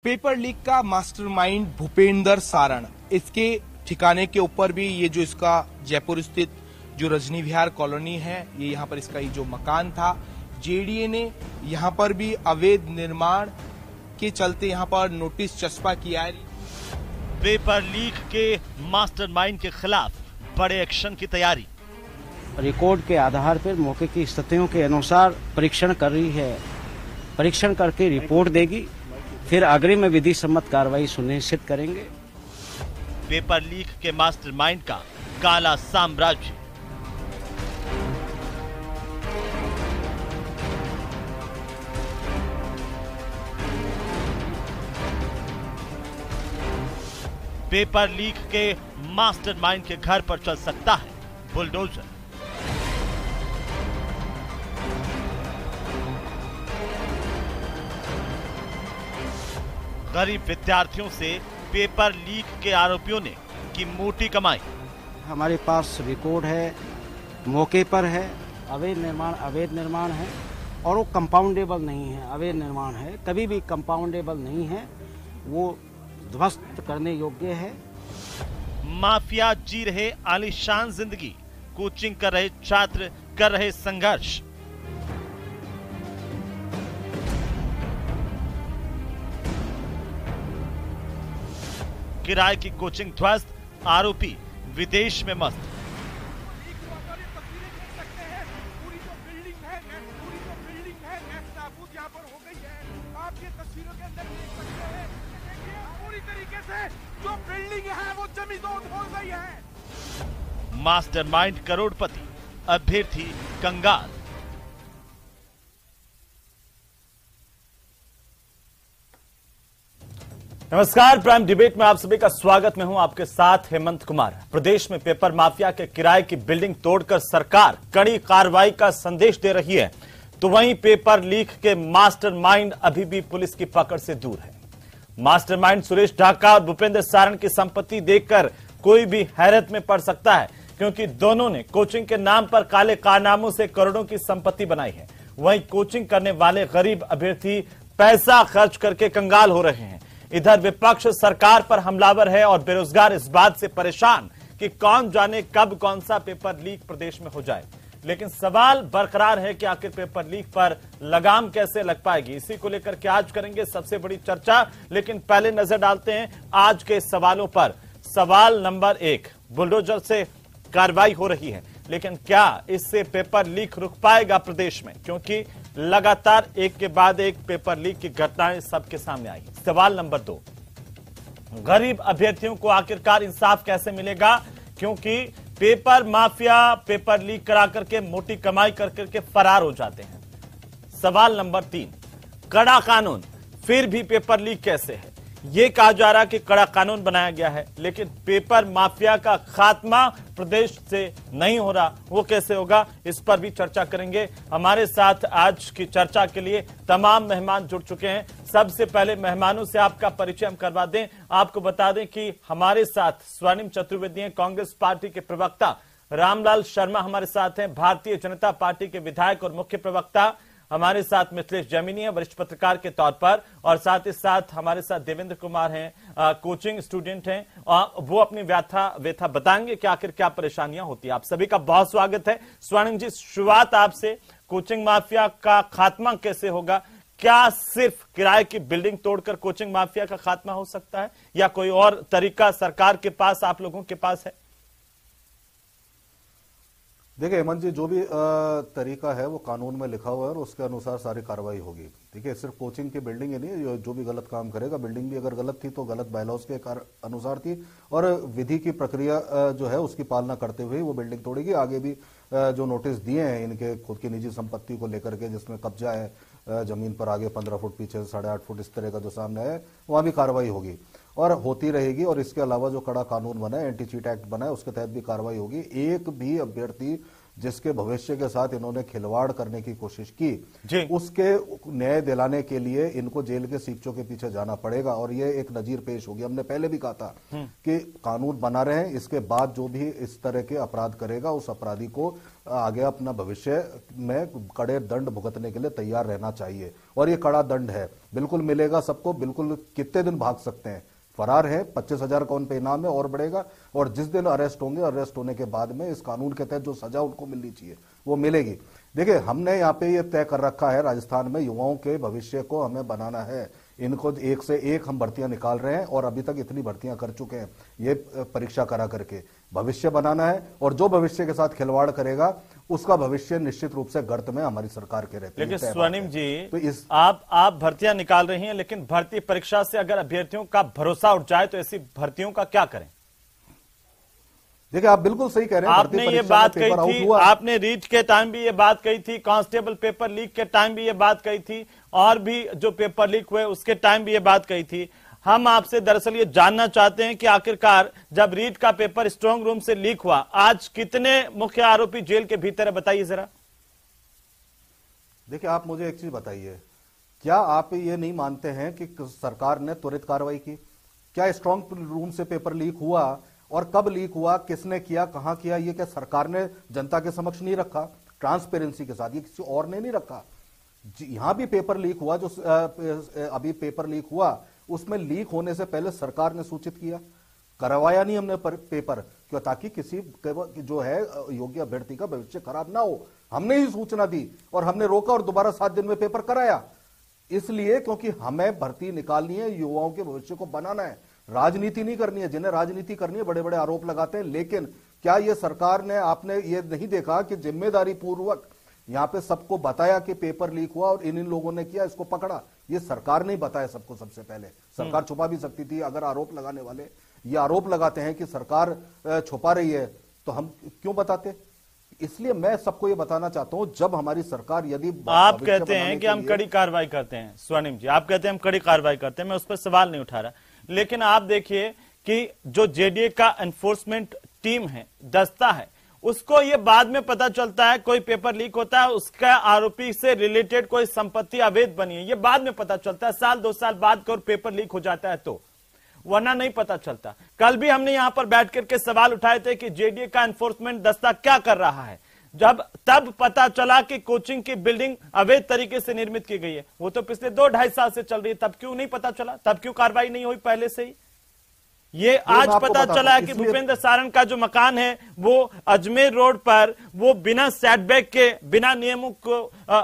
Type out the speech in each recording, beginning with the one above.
Paper leak का mastermind Bhupendra Saran, इसके ठिकाने के ऊपर भी ये जो इसका जयपुर स्थित जो रजनी विहार कॉलोनी है, ये यहाँ पर इसका ये जो मकान था, जेडीए ने यहाँ पर भी अवैध निर्माण के चलते यहाँ पर नोटिस चस्पा किया है। पेपर लीक के मास्टरमाइंड के खिलाफ बड़े एक्शन की तैयारी। रिकॉर्ड के आधार पर मौके की स्थितियों के अनुसार परीक्षण कर रही है। परीक्षण करके रिपोर्ट देगी, फिर अग्रिम विधि सम्मत कार्रवाई सुनिश्चित करेंगे। पेपर लीक के मास्टरमाइंड का काला साम्राज्य। पेपर लीक के मास्टरमाइंड के घर पर चल सकता है बुलडोजर। गरीब विद्यार्थियों से पेपर लीक के आरोपियों ने की मोटी कमाई। हमारे पास रिकॉर्ड है, मौके पर है, अवैध निर्माण है और वो कंपाउंडेबल नहीं है। अवैध निर्माण है, कभी भी कंपाउंडेबल नहीं है, वो ध्वस्त करने योग्य है। माफिया जी रहे आलीशान जिंदगी, कोचिंग कर रहे छात्र कर रहे संघर्ष। किराए की कोचिंग ध्वस्त, आरोपी विदेश में मस्त। आप ये तस्वीरों के अंदर देख सकते हैं, पूरी तरीके से जो बिल्डिंग है वो जमींदोज हो गई है। मास्टरमाइंड करोड़पति, अभ्यर्थी कंगाल। नमस्कार, प्राइम डिबेट में आप सभी का स्वागत। मैं हूं आपके साथ हेमंत कुमार। प्रदेश में पेपर माफिया के किराए की बिल्डिंग तोड़कर सरकार कड़ी कार्रवाई का संदेश दे रही है, तो वहीं पेपर लीक के मास्टरमाइंड अभी भी पुलिस की पकड़ से दूर है। मास्टरमाइंड सुरेश ढाका और भूपेंद्र सारण की संपत्ति देखकर कोई भी हैरत में पड़ सकता है, क्योंकि दोनों ने कोचिंग के नाम पर काले कारनामों से करोड़ों की संपत्ति बनाई है। वहीं कोचिंग करने वाले गरीब अभ्यर्थी पैसा खर्च करके कंगाल हो रहे हैं। इधर विपक्ष सरकार पर हमलावर है और बेरोजगार इस बात से परेशान कि कौन जाने कब कौन सा पेपर लीक प्रदेश में हो जाए। लेकिन सवाल बरकरार है कि आखिर पेपर लीक पर लगाम कैसे लग पाएगी। इसी को लेकर के आज करेंगे सबसे बड़ी चर्चा। लेकिन पहले नजर डालते हैं आज के सवालों पर। सवाल नंबर 1, बुलडोजर से कार्रवाई हो रही है, लेकिन क्या इससे पेपर लीक रुक पाएगा प्रदेश में? क्योंकि लगातार एक के बाद एक पेपर लीक की घटनाएं सबके सामने आई। सवाल नंबर 2, गरीब अभ्यर्थियों को आखिरकार इंसाफ कैसे मिलेगा? क्योंकि पेपर माफिया पेपर लीक करा करके मोटी कमाई कर करके फरार हो जाते हैं। सवाल नंबर 3, कड़ा कानून फिर भी पेपर लीक कैसे है? यह कहा जा रहा कि कड़ा कानून बनाया गया है, लेकिन पेपर माफिया का खात्मा प्रदेश से नहीं हो रहा, वो कैसे होगा? इस पर भी चर्चा करेंगे। हमारे साथ आज की चर्चा के लिए तमाम मेहमान जुड़ चुके हैं। सबसे पहले मेहमानों से आपका परिचय हम करवा दें। आपको बता दें कि हमारे साथ स्वर्णिम चतुर्वेदी हैं, कांग्रेस पार्टी के प्रवक्ता रामलाल शर्मा हमारे साथ हैं, भारतीय जनता पार्टी के विधायक और मुख्य प्रवक्ता हमारे साथ मिथिलेश जैमिनी है, वरिष्ठ पत्रकार के तौर पर, और साथ ही साथ हमारे साथ देवेंद्र कुमार हैं, कोचिंग स्टूडेंट हैं, और वो अपनी व्यथा बताएंगे कि आखिर क्या परेशानियां होती है। आप सभी का बहुत स्वागत है। स्वर्णिम जी, शुरुआत आपसे। कोचिंग माफिया का खात्मा कैसे होगा? क्या सिर्फ किराए की बिल्डिंग तोड़कर कोचिंग माफिया का खात्मा हो सकता है, या कोई और तरीका सरकार के पास, आप लोगों के पास है? देखिए हेमंत जी, जो भी तरीका है वो कानून में लिखा हुआ है और उसके अनुसार सारी कार्रवाई होगी। ठीक है, सिर्फ कोचिंग की बिल्डिंग ही नहीं, जो भी गलत काम करेगा, बिल्डिंग भी अगर गलत थी तो गलत बायलॉज के अनुसार थी और विधि की प्रक्रिया जो है उसकी पालना करते हुए वो बिल्डिंग तोड़ेगी। आगे भी जो नोटिस दिए हैं इनके खुद की निजी संपत्ति को लेकर के, जिसमें कब्जा है जमीन पर, आगे 15 फुट पीछे 8.5 फुट, इस तरह का जो सामने है, वहां भी कार्रवाई होगी और होती रहेगी। और इसके अलावा जो कड़ा कानून बना है, एंटी चीट एक्ट बना है, उसके तहत भी कार्रवाई होगी। एक भी अभ्यर्थी जिसके भविष्य के साथ इन्होंने खिलवाड़ करने की कोशिश जी। की, उसके न्याय दिलाने के लिए इनको जेल के सीखचों के पीछे जाना पड़ेगा। और ये एक नजीर पेश होगी। हमने पहले भी कहा था कि कानून बना रहे हैं, इसके बाद जो भी इस तरह के अपराध करेगा उस अपराधी को आगे अपना भविष्य में कड़े दंड भुगतने के लिए तैयार रहना चाहिए। और ये कड़ा दंड है, बिल्कुल मिलेगा सबको। बिल्कुल कितने दिन भाग सकते हैं, फरार है, 25,000 का उन पे इनाम है और बढ़ेगा। और जिस दिन अरेस्ट होंगे, अरेस्ट होने के बाद में इस कानून के तहत जो सजा उनको मिलनी चाहिए वो मिलेगी। देखिए, हमने यहाँ पे ये तय कर रखा है, राजस्थान में युवाओं के भविष्य को हमें बनाना है। इनको एक से एक हम भर्तियां निकाल रहे हैं और अभी तक इतनी भर्तियां कर चुके हैं, ये परीक्षा करा करके भविष्य बनाना है। और जो भविष्य के साथ खिलवाड़ करेगा उसका भविष्य निश्चित रूप से गर्त में हमारी सरकार के रहते हैं। लेकिन स्वर्णिम जी, तो आप भर्तियां निकाल रही हैं, लेकिन भर्ती परीक्षा से अगर अभ्यर्थियों का भरोसा उठ जाए तो ऐसी भर्तियों का क्या करें? देखिए, आप बिल्कुल सही कह रहे हैं। आपने ये बात कही थी, आपने रीट के टाइम भी ये बात कही थी, कांस्टेबल पेपर लीक के टाइम भी ये बात कही थी, और भी जो पेपर लीक हुए उसके टाइम भी ये बात कही थी। हम आपसे दरअसल ये जानना चाहते हैं कि आखिरकार जब रीट का पेपर स्ट्रांग रूम से लीक हुआ, आज कितने मुख्य आरोपी जेल के भीतर है, बताइए जरा। देखिए, आप मुझे एक चीज बताइए, क्या आप ये नहीं मानते हैं कि सरकार ने त्वरित कार्रवाई की? क्या स्ट्रांग रूम से पेपर लीक हुआ और कब लीक हुआ, किसने किया, कहां किया, ये क्या सरकार ने जनता के समक्ष नहीं रखा ट्रांसपेरेंसी के साथ? ये किसी और ने नहीं रखा। यहां भी पेपर लीक हुआ, जो अभी पेपर लीक हुआ उसमें लीक होने से पहले सरकार ने सूचित किया, करवाया नहीं हमने पेपर, क्यों? ताकि किसी जो है योग्य अभ्यर्थी का भविष्य खराब ना हो। हमने ही सूचना दी और हमने रोका और दोबारा 7 दिन में पेपर कराया। इसलिए क्योंकि हमें भर्ती निकालनी है, युवाओं के भविष्य को बनाना है, राजनीति नहीं करनी है। जिन्हें राजनीति करनी है बड़े बड़े आरोप लगाते हैं, लेकिन क्या ये सरकार ने, आपने ये नहीं देखा कि जिम्मेदारी पूर्वक यहां पे सबको बताया कि पेपर लीक हुआ और इन लोगों ने किया, इसको पकड़ा? ये सरकार नहीं बताया सबको। सबसे पहले सरकार छुपा भी सकती थी। अगर आरोप लगाने वाले ये आरोप लगाते हैं कि सरकार छुपा रही है तो हम क्यों बताते? इसलिए मैं सबको ये बताना चाहता हूं, जब हमारी सरकार, यदि आप कहते हैं कि हम कड़ी कार्रवाई करते हैं, स्वर्णिम जी, आप कहते हैं हम कड़ी कार्रवाई करते हैं, मैं उस पर सवाल नहीं उठा रहा, लेकिन आप देखिए कि जो जेडीए का एनफोर्समेंट टीम है, दस्ता है, उसको ये बाद में पता चलता है कोई पेपर लीक होता है, उसका आरोपी से रिलेटेड कोई संपत्ति अवैध बनी है, ये बाद में पता चलता है, साल 2 साल बाद कोई पेपर लीक हो जाता है तो, वरना नहीं पता चलता। कल भी हमने यहां पर बैठ करके सवाल उठाए थे कि जेडीए का एनफोर्समेंट दस्ता क्या कर रहा है, जब तब पता चला कि कोचिंग की बिल्डिंग अवैध तरीके से निर्मित की गई है। वो तो पिछले 2-2.5 साल से चल रही है, तब क्यों नहीं पता चला? तब क्यों कार्रवाई नहीं हुई पहले से ही? ये आज पता चला है कि भूपेंद्र सारण का जो मकान है वो अजमेर रोड पर, वो बिना सेटबैक के, बिना नियमों को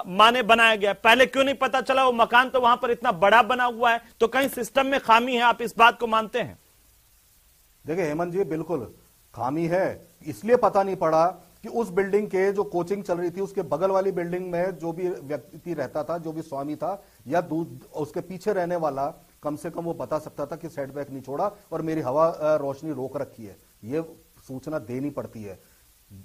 माने बनाया गया। पहले क्यों नहीं पता चला? वो मकान तो वहां पर इतना बड़ा बना हुआ है, तो कहीं सिस्टम में खामी है, आप इस बात को मानते हैं? देखिए हेमंत जी, बिल्कुल खामी है, इसलिए पता नहीं पड़ा कि उस बिल्डिंग के जो कोचिंग चल रही थी उसके बगल वाली बिल्डिंग में जो भी व्यक्ति रहता था, जो भी स्वामी था, या उसके पीछे रहने वाला, कम से कम वो बता सकता था कि सेटबैक नहीं छोड़ा और मेरी हवा रोशनी रोक रखी है। ये सूचना देनी पड़ती है।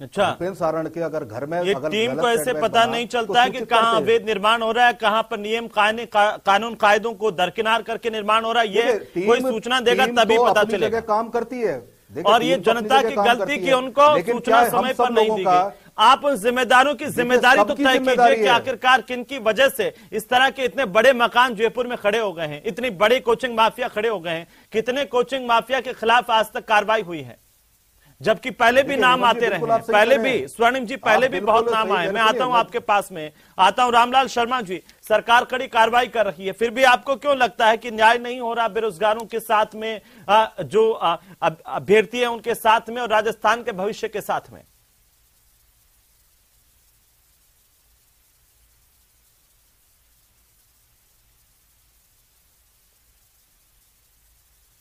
अच्छा, भूपेंद्र सारण के अगर घर में, ये टीम को ऐसे पता नहीं चलता है कि कहां अवैध निर्माण हो रहा है, कहां पर नियम कानून कायदों को दरकिनार करके निर्माण हो रहा है, ये कोई सूचना देगा तभी पता चलेगा। काम करती है, और ये जनता की गलती कि उनको सूचना समय पर नहीं दी गई। आप उन जिम्मेदारों की जिम्मेदारी तो तय कीजिए कि आखिरकार किन की वजह से इस तरह के इतने बड़े मकान जयपुर में खड़े हो गए हैं, इतनी बड़ी कोचिंग माफिया खड़े हो गए हैं, कितने कोचिंग माफिया के खिलाफ आज तक कार्रवाई हुई है, जबकि पहले भी नाम आते रहे हैं, पहले भी स्वर्णिम जी, पहले भी बहुत नाम आए। मैं आता हूं आपके पास में, आता हूं रामलाल शर्मा जी, सरकार कड़ी कार्रवाई कर रही है, फिर भी आपको क्यों लगता है कि न्याय नहीं हो रहा बेरोजगारों के साथ में, जो अभ्यर्थी है उनके साथ में और राजस्थान के भविष्य के साथ में?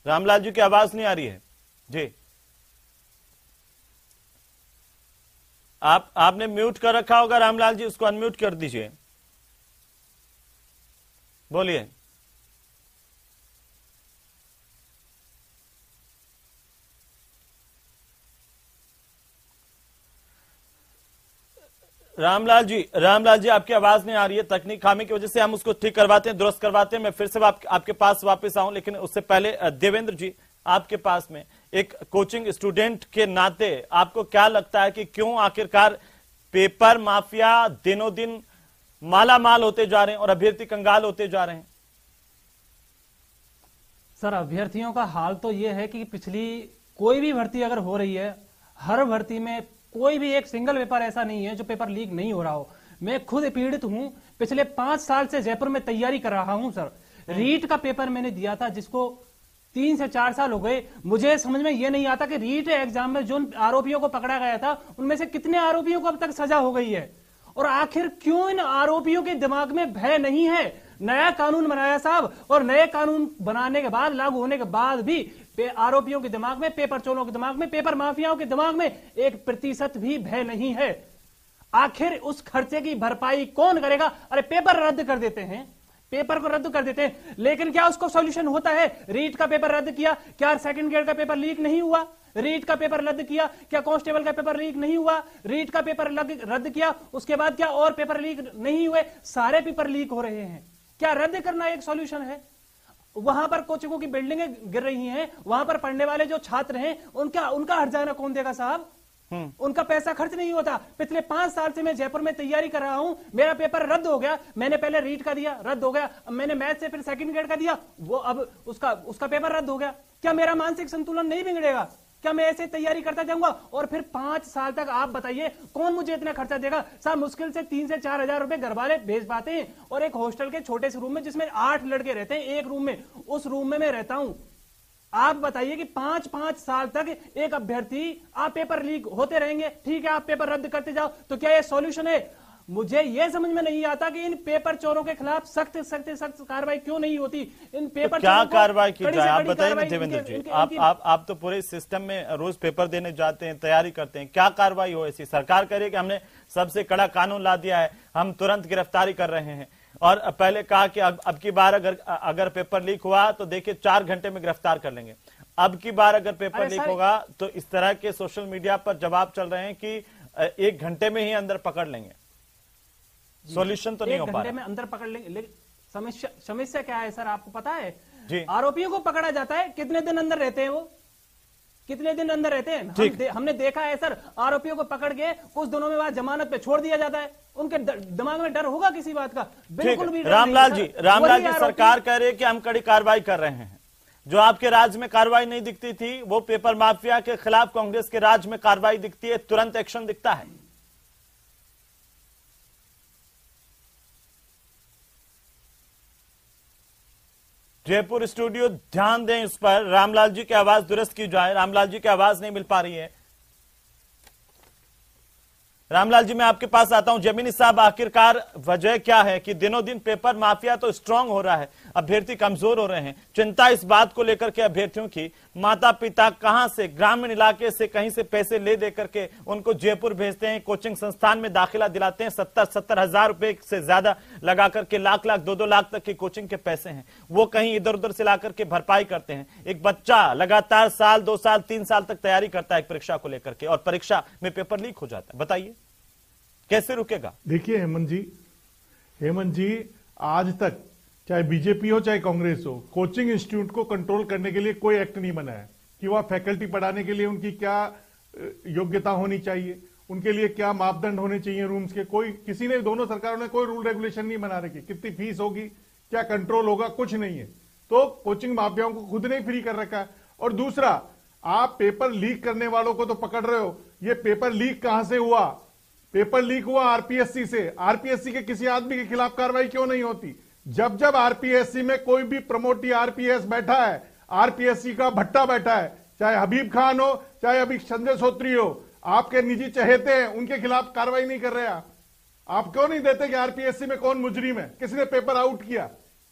रामलाल जी की आवाज नहीं आ रही है जी, आपने म्यूट कर रखा होगा रामलाल जी, उसको अनम्यूट कर दीजिए, बोलिए। रामलाल जी आपकी आवाज नहीं आ रही है, तकनीक खामी की वजह से हम उसको ठीक करवाते हैं, दुरुस्त करवाते हैं। मैं फिर से आपके पास वापस आऊं, लेकिन उससे पहले देवेंद्र जी आपके पास में, एक कोचिंग स्टूडेंट के नाते आपको क्या लगता है कि क्यों आखिरकार पेपर माफिया दिनों दिन माला माल होते जा रहे हैं और अभ्यर्थी कंगाल होते जा रहे हैं। सर, अभ्यर्थियों का हाल तो यह है कि पिछली कोई भी भर्ती अगर हो रही है, हर भर्ती में कोई भी एक सिंगल पेपर ऐसा नहीं है जो पेपर लीक नहीं हो रहा हो। मैं खुद पीड़ित हूं, पिछले 5 साल से जयपुर में तैयारी कर रहा हूं सर। रीट का पेपर मैंने दिया था जिसको 3 से 4 साल हो गए। मुझे समझ में यह नहीं आता कि रीट एग्जाम में जो आरोपियों को पकड़ा गया था उनमें से कितने आरोपियों को अब तक सजा हो गई है, और आखिर क्यों इन आरोपियों के दिमाग में भय नहीं है। नया कानून बनाया साहब, और नए कानून बनाने के बाद, लागू होने के बाद भी आरोपियों के दिमाग में, पेपर चोरों के दिमाग में, पेपर माफियाओं के दिमाग में 1% भी भय नहीं है। आखिर उस खर्चे की भरपाई कौन करेगा? अरे पेपर रद्द कर देते हैं, पेपर को रद्द कर देते हैं, लेकिन क्या उसको सॉल्यूशन होता है? रीट का पेपर रद्द किया, क्या सेकंड ग्रेड का पेपर लीक नहीं हुआ? रीट का पेपर रद्द किया, क्या कांस्टेबल का पेपर लीक नहीं हुआ? रीट का पेपर रद्द किया, उसके बाद क्या और पेपर लीक नहीं हुए? सारे पेपर लीक हो रहे हैं। क्या रद्द करना एक सॉल्यूशन है? वहां पर कोचिंगों की बिल्डिंगें गिर रही हैं, वहां पर पढ़ने वाले जो छात्र हैं उनका हर्जाना कौन देगा साहब? उनका पैसा खर्च नहीं होता। पिछले 5 साल से मैं जयपुर में तैयारी कर रहा हूं, मेरा पेपर रद्द हो गया। मैंने पहले रीट का दिया, रद्द हो गया। अब मैंने मैथ से फिर सेकंड ग्रेड का दिया, वो अब उसका पेपर रद्द हो गया। क्या मेरा मानसिक संतुलन नहीं बिगड़ेगा? क्या मैं ऐसे तैयारी करता जाऊंगा और फिर 5 साल तक आप बताइए कौन मुझे इतना खर्चा देगा? साहब मुश्किल से 3 से 4 हजार रुपए घर वाले भेज पाते हैं, और एक हॉस्टल के छोटे से रूम में जिसमें 8 लड़के रहते हैं एक रूम में, उस रूम में मैं रहता हूं। आप बताइए कि 5-5 साल तक एक अभ्यर्थी, आप पेपर लीक होते रहेंगे, ठीक है, आप पेपर रद्द करते जाओ, तो क्या ये सॉल्यूशन है? मुझे यह समझ में नहीं आता कि इन पेपर चोरों के खिलाफ सख्त कार्रवाई क्यों नहीं होती। इन पेपर तो क्या कार्रवाई की जाए, आप बताइए ना देवेंद्र जी। आप तो पूरे सिस्टम में रोज पेपर देने जाते हैं, तैयारी करते हैं, क्या कार्रवाई हो ऐसी? सरकार कह रही है कि हमने सबसे कड़ा कानून ला दिया है, हम तुरंत गिरफ्तारी कर रहे हैं, और पहले कहा कि अब की बार अगर पेपर लीक हुआ तो देखिए 4 घंटे में गिरफ्तार कर लेंगे। अब की बार अगर पेपर लीक होगा तो इस तरह के सोशल मीडिया पर जवाब चल रहे हैं कि 1 घंटे में ही अंदर पकड़ लेंगे। सॉल्यूशन तो नहीं हो पा रहा। 1 घंटे में अंदर पकड़ लेंगे, लेकिन समस्या क्या है सर, आपको पता है जी? आरोपियों को पकड़ा जाता है, कितने दिन अंदर रहते हैं वो? कितने दिन अंदर रहते हैं? हमने देखा है सर, आरोपियों को पकड़ के कुछ दिनों में बाद जमानत पे छोड़ दिया जाता है। उनके दिमाग में डर होगा किसी बात का? बिल्कुल भी। रामलाल जी, सरकार कह रही है कि हम कड़ी कार्रवाई कर रहे हैं। जो आपके राज्य में कार्रवाई नहीं दिखती थी, वो पेपर माफिया के खिलाफ कांग्रेस के राज्य में कार्रवाई दिखती है, तुरंत एक्शन दिखता है। जयपुर स्टूडियो ध्यान दें इस पर, रामलाल जी की आवाज दुरुस्त की जाए। रामलाल जी की आवाज नहीं मिल पा रही है। रामलाल जी, मैं आपके पास आता हूं। जमीनी साहब, आखिरकार वजह क्या है कि दिनों दिन पेपर माफिया तो स्ट्रांग हो रहा है, अभ्यर्थी कमजोर हो रहे हैं? चिंता इस बात को लेकर के अभ्यर्थियों की, माता पिता कहां से, ग्रामीण इलाके से कहीं से पैसे ले दे करके उनको जयपुर भेजते हैं, कोचिंग संस्थान में दाखिला दिलाते हैं, 70 हजार रुपए से ज्यादा लगा करके, लाख 2 लाख तक की कोचिंग के पैसे हैं, वो कहीं इधर उधर से ला करके भरपाई करते हैं। एक बच्चा लगातार 1 2 साल 3 साल तक तैयारी करता है परीक्षा को लेकर के, और परीक्षा में पेपर लीक हो जाता है। बताइए कैसे रुकेगा? देखिए हेमंत जी, आज तक चाहे बीजेपी हो चाहे कांग्रेस हो, कोचिंग इंस्टीट्यूट को कंट्रोल करने के लिए कोई एक्ट नहीं बना है कि वह फैकल्टी पढ़ाने के लिए उनकी क्या योग्यता होनी चाहिए, उनके लिए क्या मापदंड होने चाहिए रूम्स के। कोई किसी ने, दोनों सरकारों ने कोई रूल रेगुलेशन नहीं बना रखी। कितनी फीस होगी, क्या कंट्रोल होगा, कुछ नहीं है। तो कोचिंग माफियाओं को खुद ने फ्री कर रखा है। और दूसरा, आप पेपर लीक करने वालों को तो पकड़ रहे हो, ये पेपर लीक कहां से हुआ? पेपर लीक हुआ आरपीएससी से। आरपीएससी के किसी आदमी के खिलाफ कार्रवाई क्यों नहीं होती? जब आरपीएससी में कोई भी प्रमोटी आरपीएस बैठा है, आरपीएससी का भट्टा बैठा है, चाहे हबीब खान हो चाहे अभी संजय सोत्री हो, आपके निजी चहेते हैं, उनके खिलाफ कार्रवाई नहीं कर रहे आप क्यों नहीं देते कि आरपीएससी में कौन मुजरिम है, किसने पेपर आउट किया?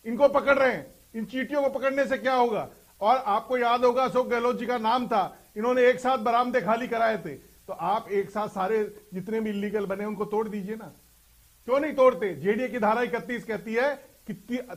इनको पकड़ रहे हैं। इन चीटियों को पकड़ने से क्या होगा? और आपको याद होगा, अशोक गहलोत जी का नाम था, इन्होंने एक साथ बरामदे खाली कराए थे। तो आप एक साथ सारे जितने भी इलीगल बने उनको तोड़ दीजिए ना, क्यों नहीं तोड़ते? जेडीए की धारा 31 कहती है कि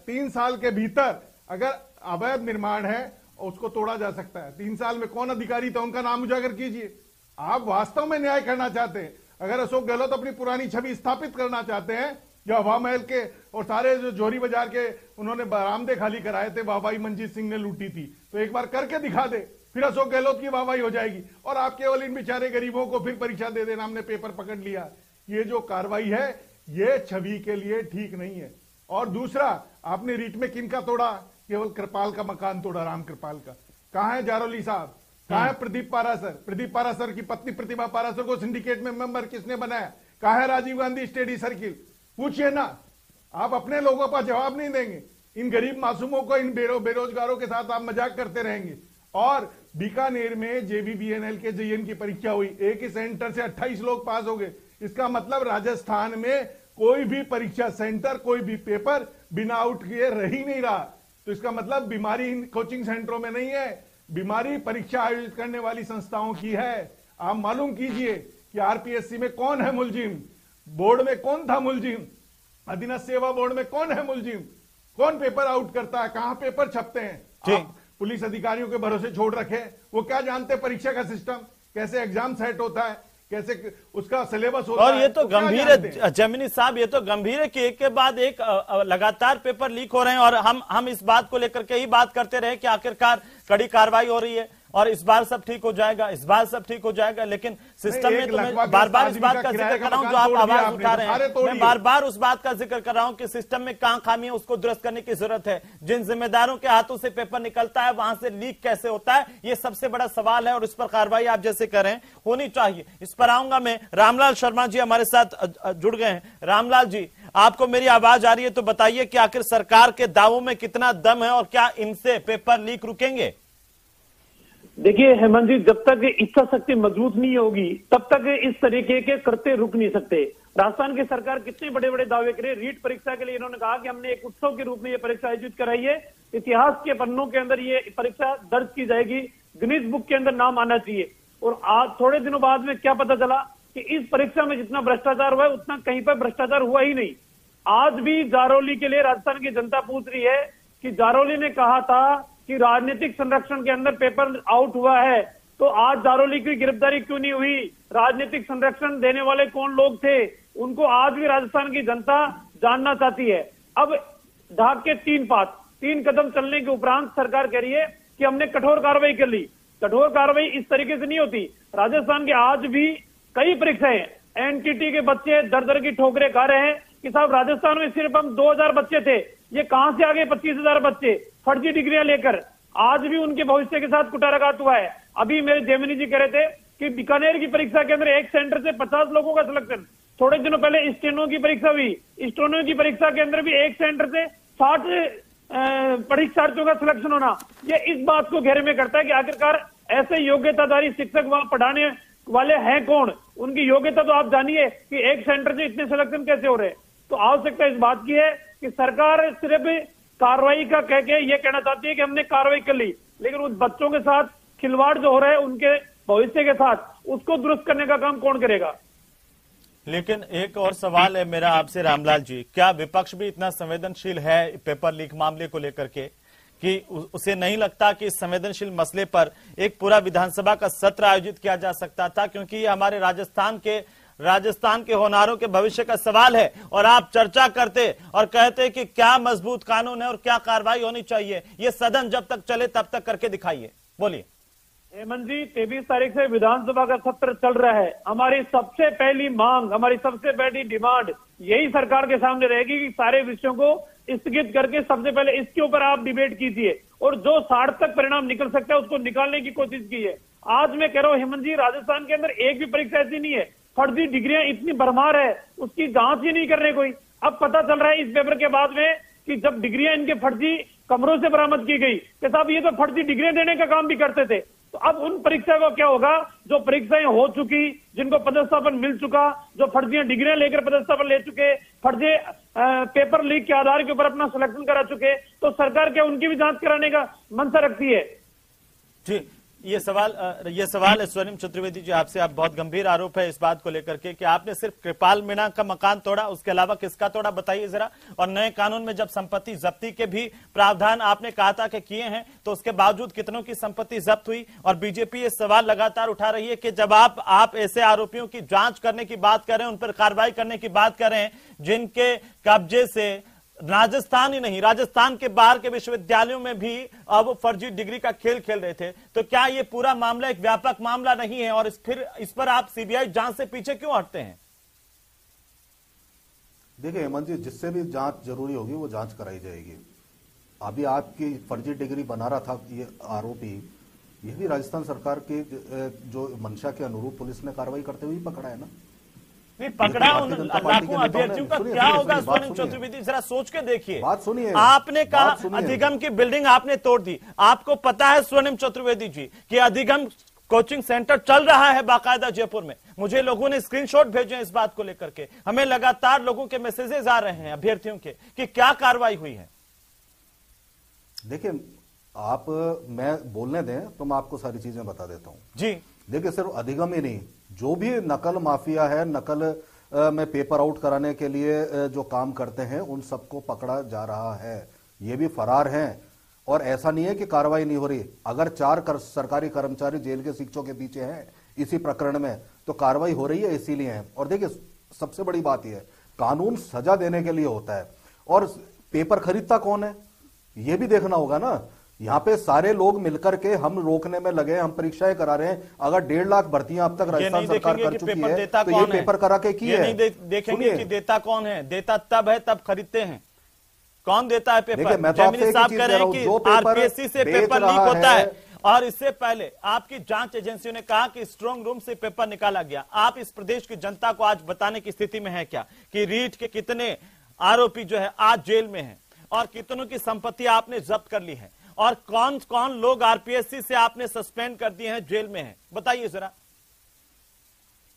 3 साल के भीतर अगर अवैध निर्माण है उसको तोड़ा जा सकता है। 3 साल में कौन अधिकारी था, उनका नाम उजागर कीजिए। आप वास्तव में न्याय करना चाहते हैं, अगर अशोक गहलोत अपनी पुरानी छवि स्थापित करना चाहते हैं, जो हवा महल के और सारे जो जोहरी बाजार के उन्होंने बरामदे खाली कराए थे, वाहवाही मंजीत सिंह ने लूटी थी, तो एक बार करके दिखा दे, फिर अशोक गहलोत की वाहवाही हो जाएगी। और आप केवल इन बेचारे गरीबों को फिर परीक्षा दे देना, हमने पेपर पकड़ लिया, ये जो कार्रवाई है ये छवि के लिए ठीक नहीं है। और दूसरा, आपने रीट में किनका तोड़ा? केवल कृपाल का मकान तोड़ा, राम कृपाल का। कहां है जारौली साहब? कहां है प्रदीप पारासर? प्रदीप पारासर की पत्नी प्रतिभा पारासर को सिंडिकेट में मेंबर किसने बनाया? कहां है राजीव गांधी स्टडी सर्किल? पूछिए ना। आप अपने लोगों का जवाब नहीं देंगे। इन गरीब मासूमों को, इन बेरोजगारों के साथ आप मजाक करते रहेंगे। और बीकानेर में जेबीबीएनएल के जेईएन की परीक्षा हुई, एक ही सेंटर से 28 लोग पास हो गए। इसका मतलब राजस्थान में कोई भी परीक्षा सेंटर, कोई भी पेपर बिना आउट किए रह ही नहीं रहा। तो इसका मतलब बीमारी इन कोचिंग सेंटरों में नहीं है, बीमारी परीक्षा आयोजित करने वाली संस्थाओं की है। आप मालूम कीजिए कि आरपीएससी में कौन है मुलजिम, बोर्ड में कौन था मुलजिम, अधीनस्थ सेवा बोर्ड में कौन है मुलजिम, कौन पेपर आउट करता है, कहां पेपर छपते हैं। आप पुलिस अधिकारियों के भरोसे छोड़ रखे, वो क्या जानते परीक्षा का सिस्टम, कैसे एग्जाम सेट होता है, कैसे उसका सिलेबस होता है। और ये तो गंभीर है जमीनी साहब, ये तो गंभीर है कि एक के बाद एक लगातार पेपर लीक हो रहे हैं और हम इस बात को लेकर के ही बात करते रहे कि आखिरकार कड़ी कार्रवाई हो रही है और इस बार सब ठीक हो जाएगा, इस बार सब ठीक हो जाएगा। लेकिन सिस्टम में तो मैं बार बार इस बात का जिक्र कर रहा हूं, जो आप आवाज उठा रहे हैं, मैं बार बार उस बात का जिक्र कर रहा हूं कि सिस्टम में कहां खामी है, उसको दुरुस्त करने की जरूरत है। जिन जिम्मेदारों के हाथों से पेपर निकलता है वहां से लीक कैसे होता है, ये सबसे बड़ा सवाल है और इस पर कार्रवाई आप जैसे कर रहे हैं होनी चाहिए। इस पर आऊंगा मैं। रामलाल शर्मा जी हमारे साथ जुड़ गए हैं। रामलाल जी, आपको मेरी आवाज आ रही है तो बताइए कि आखिर सरकार के दावों में कितना दम है और क्या इनसे पेपर लीक रुकेंगे? देखिए हेमंत जी, जब तक इच्छा शक्ति मजबूत नहीं होगी तब तक इस तरीके के करते रुक नहीं सकते। राजस्थान की सरकार कितने बड़े बड़े दावे करे। रीट परीक्षा के लिए इन्होंने कहा कि हमने एक उत्सव के रूप में ये परीक्षा आयोजित कराई है, इतिहास के पन्नों के अंदर ये परीक्षा दर्ज की जाएगी, गिनीज बुक के अंदर नाम आना चाहिए। और आज थोड़े दिनों बाद में क्या पता चला कि इस परीक्षा में जितना भ्रष्टाचार हुआ है उतना कहीं पर भ्रष्टाचार हुआ ही नहीं। आज भी जारौली के लिए राजस्थान की जनता पूछ रही है कि जारौली ने कहा था कि राजनीतिक संरक्षण के अंदर पेपर आउट हुआ है, तो आज जारौली की गिरफ्तारी क्यों नहीं हुई? राजनीतिक संरक्षण देने वाले कौन लोग थे, उनको आज भी राजस्थान की जनता जानना चाहती है। अब ढाक के 3 कदम चलने के उपरांत सरकार कह रही है कि हमने कठोर कार्रवाई कर ली। कठोर कार्रवाई इस तरीके से नहीं होती। राजस्थान के आज भी कई परीक्षाएं एनटीटी के बच्चे दर दर की ठोकरें खा रहे हैं कि साहब राजस्थान में सिर्फ हम 2000 बच्चे थे, ये कहां से आ गए 25,000 बच्चे फर्जी डिग्रियां लेकर। आज भी उनके भविष्य के साथ कुठाराघात हुआ है। अभी मेरे जेमिनी जी कह रहे थे कि बीकानेर की परीक्षा के अंदर एक सेंटर से 50 लोगों का सिलेक्शन। थोड़े दिनों पहले स्टेनो की परीक्षा हुई, स्टेनो की परीक्षा के अंदर भी एक सेंटर से 60 परीक्षार्थियों का सिलेक्शन होना, ये इस बात को घेरे में करता है कि आखिरकार ऐसे योग्यताधारी शिक्षक वहां पढ़ाने वाले हैं कौन, उनकी योग्यता तो आप जानिए कि एक सेंटर से इतने सिलेक्शन कैसे हो रहे हैं। तो आवश्यकता इस बात की है कि सरकार सिर्फ कार्रवाई का कह के ये कहना चाहती है कि हमने कार्रवाई कर ली, लेकिन उन बच्चों के साथ खिलवाड़ जो हो रहा है उनके भविष्य के साथ, उसको दुरुस्त करने का काम कौन करेगा? लेकिन एक और सवाल है मेरा आपसे रामलाल जी, क्या विपक्ष भी इतना संवेदनशील है पेपर लीक मामले को लेकर के कि उसे नहीं लगता कि इस संवेदनशील मसले पर एक पूरा विधानसभा का सत्र आयोजित किया जा सकता था? क्योंकि ये हमारे राजस्थान के होनहारों के भविष्य का सवाल है और आप चर्चा करते और कहते कि क्या मजबूत कानून है और क्या कार्रवाई होनी चाहिए। ये सदन जब तक चले तब तक करके दिखाइए। बोलिए। हेमंत जी, 23 तारीख से विधानसभा का सत्र चल रहा है। हमारी सबसे पहली मांग, हमारी सबसे पहली डिमांड यही सरकार के सामने रहेगी कि सारे विषयों को स्थगित करके सबसे पहले इसके ऊपर आप डिबेट कीजिए और जो सार्थक परिणाम निकल सकता है उसको निकालने की कोशिश कीजिए। आज मैं कह रहा हूं हेमंत जी, राजस्थान के अंदर एक भी परीक्षा ऐसी नहीं है, फर्जी डिग्रियां इतनी भरमार है, उसकी जांच ही नहीं कर रहे कोई। अब पता चल रहा है इस पेपर के बाद में कि जब डिग्रियां इनके फर्जी कमरों से बरामद की गई कि साहब ये तो फर्जी डिग्रियां देने का काम भी करते थे। तो अब उन परीक्षा को क्या होगा जो परीक्षाएं हो चुकी, जिनको पदस्थापन मिल चुका, जो फर्जी डिग्रियां लेकर पदस्थापन ले चुके, फर्जी पेपर लीक के आधार के ऊपर अपना सिलेक्शन करा चुके, तो सरकार क्या उनकी भी जांच कराने का मंशा रखती है? जी, ये सवाल स्वर्णिम चतुर्वेदी जी आपसे, आप बहुत गंभीर आरोप है इस बात को लेकर के कि आपने सिर्फ कृपाल मीणा का मकान तोड़ा, उसके अलावा किसका तोड़ा बताइए जरा। और नए कानून में जब संपत्ति जब्ती के भी प्रावधान आपने कहा था कि किए हैं, तो उसके बावजूद कितनों की संपत्ति जब्त हुई? और बीजेपी ये सवाल लगातार उठा रही है कि जब आप ऐसे आरोपियों की जांच करने की बात कर रहे हैं, उन पर कार्रवाई करने की बात कर रहे हैं जिनके कब्जे से राजस्थान ही नहीं, राजस्थान के बाहर के विश्वविद्यालयों में भी अब फर्जी डिग्री का खेल खेल रहे थे, तो क्या ये पूरा मामला एक व्यापक मामला नहीं है? और फिर इस पर आप सीबीआई जांच से पीछे क्यों हटते हैं? देखिए हेमंत जी, जिससे भी जांच जरूरी होगी वो जांच कराई जाएगी। अभी आपकी फर्जी डिग्री बना रहा था ये आरोपी, ये भी राजस्थान सरकार के जो मंशा के अनुरूप पुलिस ने कार्रवाई करते हुए पकड़ा है ना। नहीं पकड़ा उन लाखों अभ्यर्थियों का क्या होगा स्वर्णिम चतुर्वेदी, जरा सोच के देखिए। बात सुनिए, आपने कहा अधिगम की बिल्डिंग आपने तोड़ दी। आपको पता है स्वर्णिम चतुर्वेदी जी कि अधिगम कोचिंग सेंटर चल रहा है बाकायदा जयपुर में। मुझे लोगों ने स्क्रीनशॉट भेजे हैं इस बात को लेकर के। हमें लगातार लोगों के मैसेजेस आ रहे हैं अभ्यर्थियों के कि क्या कार्रवाई हुई है। देखिए आप मैं बोलने दें तो मैं आपको सारी चीजें बता देता हूं जी। देखिए सिर्फ अधिगम ही नहीं, जो भी नकल माफिया है, नकल में पेपर आउट कराने के लिए जो काम करते हैं, उन सबको पकड़ा जा रहा है। ये भी फरार हैं और ऐसा नहीं है कि कार्रवाई नहीं हो रही। अगर 4 सरकारी कर्मचारी जेल के सीखों के पीछे हैं इसी प्रकरण में, तो कार्रवाई हो रही है, इसीलिए है। और देखिए सबसे बड़ी बात यह है, कानून सजा देने के लिए होता है और पेपर खरीदता कौन है ये भी देखना होगा ना। यहाँ पे सारे लोग मिलकर के हम रोकने में लगे, हम परीक्षाएं करा रहे हैं। अगर 1.5 लाख भर्तियां अब तक राजस्थान सरकार कर चुकी है तो ये पेपर करा के की है। देखेंगे कि देता कौन है। देता तब है तब खरीदते हैं। कौन देता है पेपर? मैं तो जैमिनी साहब कह रहे हैं कि आरपीएससी से पेपर लीक होता है और इससे पहले आपकी जांच एजेंसियों ने कहा कि स्ट्रांग रूम से पेपर निकाला गया। आप इस प्रदेश की जनता को आज बताने की स्थिति में है क्या कि रीट के कितने आरोपी जो है आज जेल में हैं और कितनों की संपत्ति आपने जब्त कर ली है और कौन कौन लोग आरपीएससी से आपने सस्पेंड कर दिए हैं, जेल में हैं, बताइए जरा।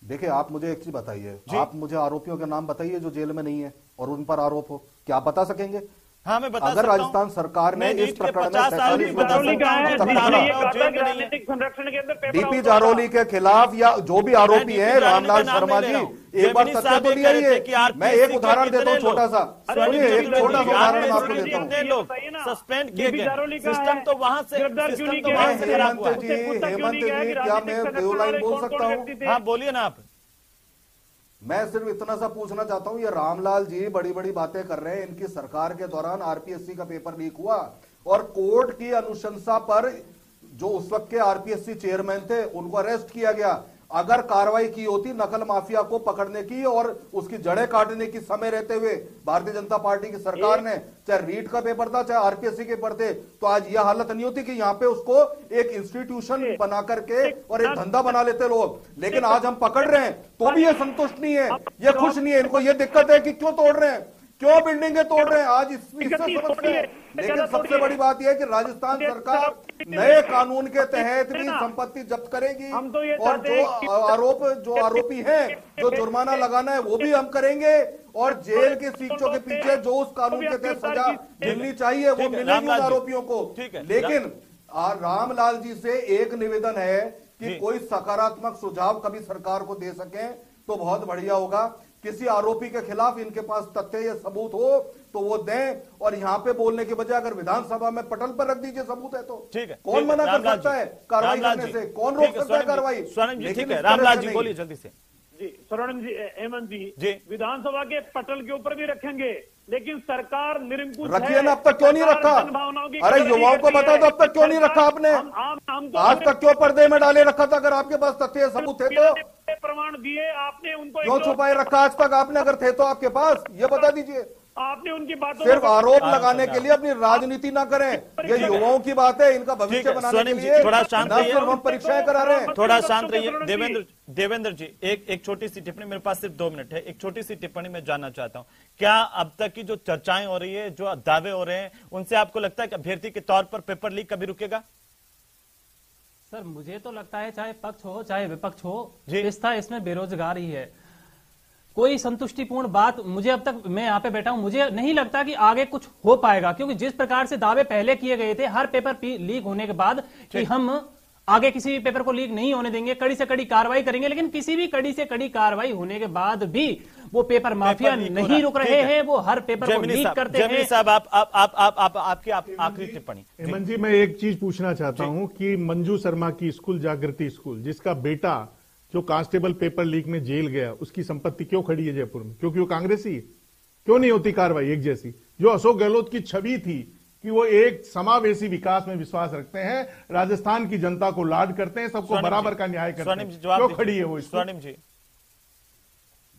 देखिए आप मुझे एक चीज बताइए, आप मुझे आरोपियों के नाम बताइए जो जेल में नहीं है और उन पर आरोप हो, क्या आप बता सकेंगे? हाँ मैं बता अगर राजस्थान सरकार ने इस प्रकरण में डीपी जारोली के खिलाफ या जो भी आरोपी है रामलाल शर्मा जी, एक बार तथ्य तो दिखाइए। मैं एक उदाहरण देता हूँ छोटा सा, सुनिए एक छोटा सा उदाहरण आपको देता हूँ। सस्पेंड किए गए, सिस्टम तो वहां से हेमंत जी क्या मैं 2 लाइन बोल सकता हूँ? हाँ बोलिए ना आप। मैं सिर्फ इतना सा पूछना चाहता हूं, ये रामलाल जी बड़ी बड़ी बातें कर रहे हैं। इनकी सरकार के दौरान आरपीएससी का पेपर लीक हुआ और कोर्ट की अनुशंसा पर जो उस वक्त के आरपीएससी चेयरमैन थे उनको अरेस्ट किया गया। अगर कार्रवाई की होती नकल माफिया को पकड़ने की और उसकी जड़ें काटने की समय रहते हुए भारतीय जनता पार्टी की सरकार ने, चाहे रीट का पेपर था चाहे आरपीएससी के पेपर थे, तो आज यह हालत नहीं होती कि यहाँ पे उसको एक इंस्टीट्यूशन बना करके और एक धंधा बना लेते लोग। लेकिन आज हम पकड़ रहे हैं तो भी ये संतुष्ट नहीं है, ये खुश नहीं है। इनको ये दिक्कत है कि क्यों तोड़ रहे हैं, क्यों बिल्डिंगे तोड़ रहे हैं, आज इससे समझते हैं। लेकिन सबसे बड़ी बात यह है कि राजस्थान सरकार नए कानून के तहत भी संपत्ति जब्त करेगी और जो आरोपी हैं, जो जुर्माना लगाना है वो भी हम करेंगे और जेल के सीखों के पीछे जो उस कानून के तहत सजा मिलनी चाहिए वो मिलेगी उन आरोपियों को। लेकिन रामलाल जी से एक निवेदन है कि कोई सकारात्मक सुझाव कभी सरकार को दे सके तो बहुत बढ़िया होगा। किसी आरोपी के खिलाफ इनके पास तथ्य या सबूत हो तो वो दें और यहाँ पे बोलने के बजाय अगर विधानसभा में पटल पर रख दीजिए सबूत है तो ठीक है। कौन मना कर सकता है कार्रवाई करने से? कौन रोक सकता है कार्रवाई? स्वर्णिम जी ठीक है, रामलाल जी बोलिए जल्दी से। जी स्वर्णिम जी, हेमंत जी, विधानसभा के पटल के ऊपर भी रखेंगे लेकिन सरकार निरंकुश रखिए ना। अब तक क्यों नहीं रखा? अरे युवाओं को बता दो अब तक क्यों नहीं रखा आपने? आज तक क्यों पर्दे में डाले रखा था? अगर आपके पास तथ्य सबूत थे तो प्रमाण दिए आपने, उनको क्यों छुपाए रखा आज तक आपने? अगर थे तो आपके पास ये बता दीजिए। आपने उनकी बातों सिर्फ आरोप लगाने के लिए अपनी राजनीति ना करें। ये युवाओं की बात है, इनका भविष्य बनाने के लिए थोड़ा शांत रहिए, हम परीक्षाएं करा रहे हैं। थोड़ा शांत रहिए। देवेंद्र जी एक छोटी सी टिप्पणी, मेरे पास सिर्फ 2 मिनट है, एक छोटी सी टिप्पणी मैं जानना चाहता हूं। क्या अब तक की जो चर्चाएं हो रही है, जो दावे हो रहे हैं, उनसे आपको लगता है कि अभ्यर्थी के तौर पर पेपर लीक कभी रुकेगा? सर मुझे तो लगता है चाहे पक्ष हो चाहे विपक्ष हो, इसमें बेरोजगारी है। कोई संतुष्टिपूर्ण बात मुझे अब तक, मैं यहाँ पे बैठा हूं, मुझे नहीं लगता कि आगे कुछ हो पाएगा, क्योंकि जिस प्रकार से दावे पहले किए गए थे हर पेपर लीक होने के बाद कि हम आगे किसी भी पेपर को लीक नहीं होने देंगे, कड़ी से कड़ी कार्रवाई करेंगे, लेकिन किसी भी कड़ी से कड़ी कार्रवाई होने के बाद भी वो पेपर माफिया नहीं रुक रहे हैं, वो हर पेपर को लीक करते हैं। साहब आपकी आखिरी टिप्पणी। हेमंत जी मैं एक चीज पूछना चाहता हूं कि मंजू शर्मा की स्कूल जागृति स्कूल, जिसका बेटा जो कांस्टेबल पेपर लीक में जेल गया, उसकी संपत्ति क्यों खड़ी है जयपुर में? क्योंकि वो कांग्रेसी? क्यों नहीं होती कार्रवाई एक जैसी? जो अशोक गहलोत की छवि थी कि वो एक समावेशी विकास में विश्वास रखते हैं, राजस्थान की जनता को लाड करते हैं, सबको बराबर का न्याय करते हैं, क्यों खड़ी है वो? स्वर्णिम जी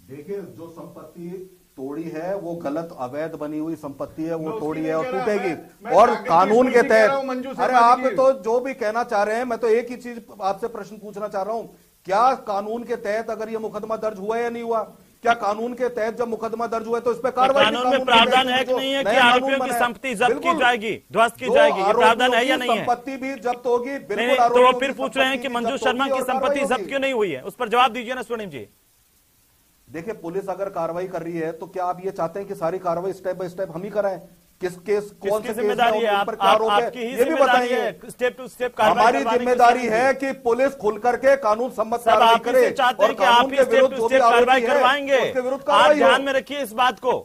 देखिए जो संपत्ति तोड़ी है वो गलत अवैध बनी हुई संपत्ति है, वो तोड़ी है और मैं टूटेगी। और कानून के तहत, अरे आप जी। तो जो भी कहना चाह रहे हैं, मैं तो एक ही चीज आपसे प्रश्न पूछना चाह रहा हूं, क्या कानून के तहत अगर ये मुकदमा दर्ज हुआ या नहीं हुआ? क्या कानून के तहत जब मुकदमा दर्ज हुआ है तो इस पर कार्रवाई? कानून में प्रावधान है कि नहीं है कि आरोपियों की संपत्ति जब्त की जाएगी, ध्वस्त की जाएगी, ये प्रावधान है या नहीं है? संपत्ति भी जब्त होगी, नहीं, तो वो फिर पूछ रहे हैं कि मंजू शर्मा की संपत्ति जब्त क्यों नहीं हुई है, उस पर जवाब दीजिए ना स्वर्णिम जी। देखिए, पुलिस अगर कार्रवाई कर रही है तो क्या आप ये चाहते हैं कि सारी कार्रवाई स्टेप बाय स्टेप हम ही कराएं? किस केस, कौन से जिम्मेदारी है, उन पर क्या आरोप है, ये भी बताइए। स्टेप टू स्टेप हमारी जिम्मेदारी है कि पुलिस खुल करके कानून सम्मत कार्रवाई करे, चाहते हैं कि आप ही स्टेप टू स्टेप कार्रवाई करवाएंगे। आप ध्यान में रखिए इस बात को।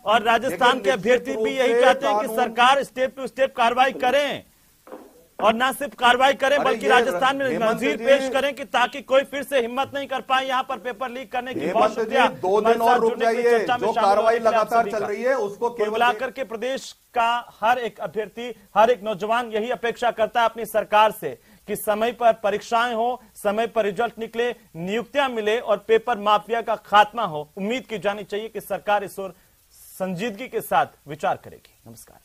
और राजस्थान के अभ्यर्थी भी यही चाहते हैं कि सरकार स्टेप टू स्टेप कार्रवाई करें, और ना सिर्फ कार्रवाई करें बल्कि राजस्थान में नजीर पेश करें कि ताकि कोई फिर से हिम्मत नहीं कर पाए यहाँ पर पेपर लीक करने की। बहुत शुक्रिया। 2 दिन और रुक जाइए, जो कार्रवाई लगातार चल रही है उसको केवल मिलाकर के प्रदेश का हर एक अभ्यर्थी, हर एक नौजवान यही अपेक्षा करता है अपनी सरकार से कि समय पर परीक्षाएं हो, समय पर रिजल्ट निकले, नियुक्तियां मिले और पेपर माफिया का खात्मा हो। उम्मीद की जानी चाहिए कि सरकार इस ओर संजीदगी के साथ विचार करेगी। नमस्कार।